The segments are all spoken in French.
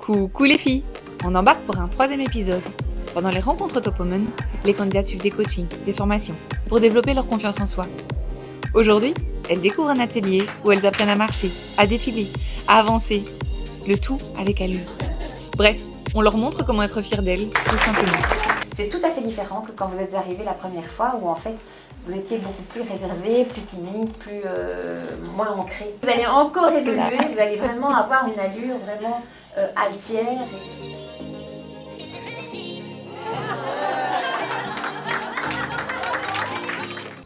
Coucou les filles, on embarque pour un 3e épisode. Pendant les rencontres Top Women, les candidates suivent des coachings, des formations, pour développer leur confiance en soi. Aujourd'hui, elles découvrent un atelier où elles apprennent à marcher, à défiler, à avancer, le tout avec allure. Bref, on leur montre comment être fière d'elles, tout simplement. C'est tout à fait différent que quand vous êtes arrivé la première fois où en fait vous étiez beaucoup plus réservé, plus timide, moins ancré. Vous allez encore évoluer, vous allez vraiment avoir une allure vraiment altière.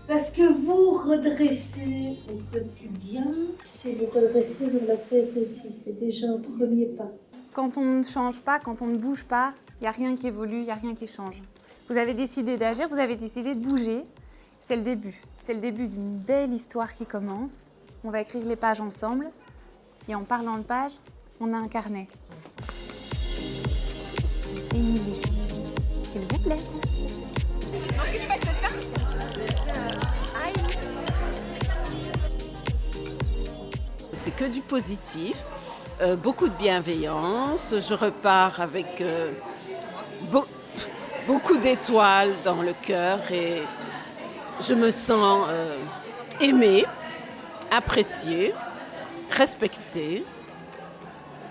Parce que vous redressez au quotidien, c'est vous redresser dans la tête aussi, c'est déjà un premier pas. Quand on ne change pas, quand on ne bouge pas, il n'y a rien qui évolue, il n'y a rien qui change. Vous avez décidé d'agir, vous avez décidé de bouger, c'est le début. C'est le début d'une belle histoire qui commence. On va écrire les pages ensemble et en parlant de pages, on a un carnet. Émilie, s'il vous plaît. C'est que du positif, beaucoup de bienveillance. Je repars avec beaucoup d'étoiles dans le cœur et je me sens aimée, appréciée, respectée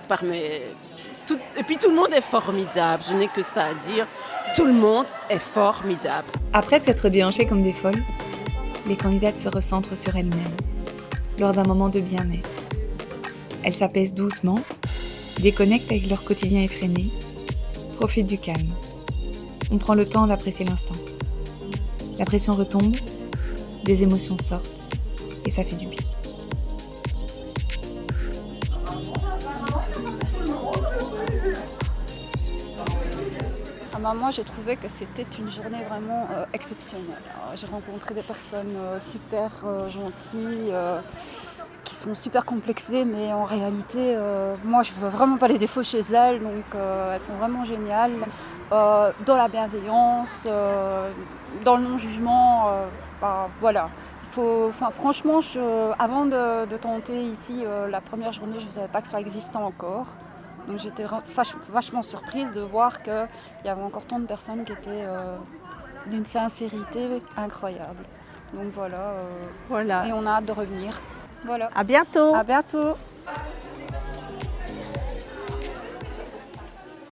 par et puis tout le monde est formidable, je n'ai que ça à dire, tout le monde est formidable. Après s'être déhanchées comme des folles, les candidates se recentrent sur elles-mêmes, lors d'un moment de bien-être. Elles s'apaisent doucement, déconnectent avec leur quotidien effréné, profitent du calme. On prend le temps d'apprécier l'instant. La pression retombe, des émotions sortent, et ça fait du bien. Moi, j'ai trouvé que c'était une journée vraiment exceptionnelle. J'ai rencontré des personnes super gentilles, qui sont super complexées, mais en réalité, moi, je ne veux vraiment pas les défauts chez elles, donc elles sont vraiment géniales. Dans la bienveillance, dans le non-jugement, voilà. Franchement, avant de tenter ici la première journée, je ne savais pas que ça existait encore. Donc j'étais vachement surprise de voir qu'il y avait encore tant de personnes qui étaient d'une sincérité incroyable. Donc voilà. Et on a hâte de revenir. Voilà. À bientôt. À bientôt.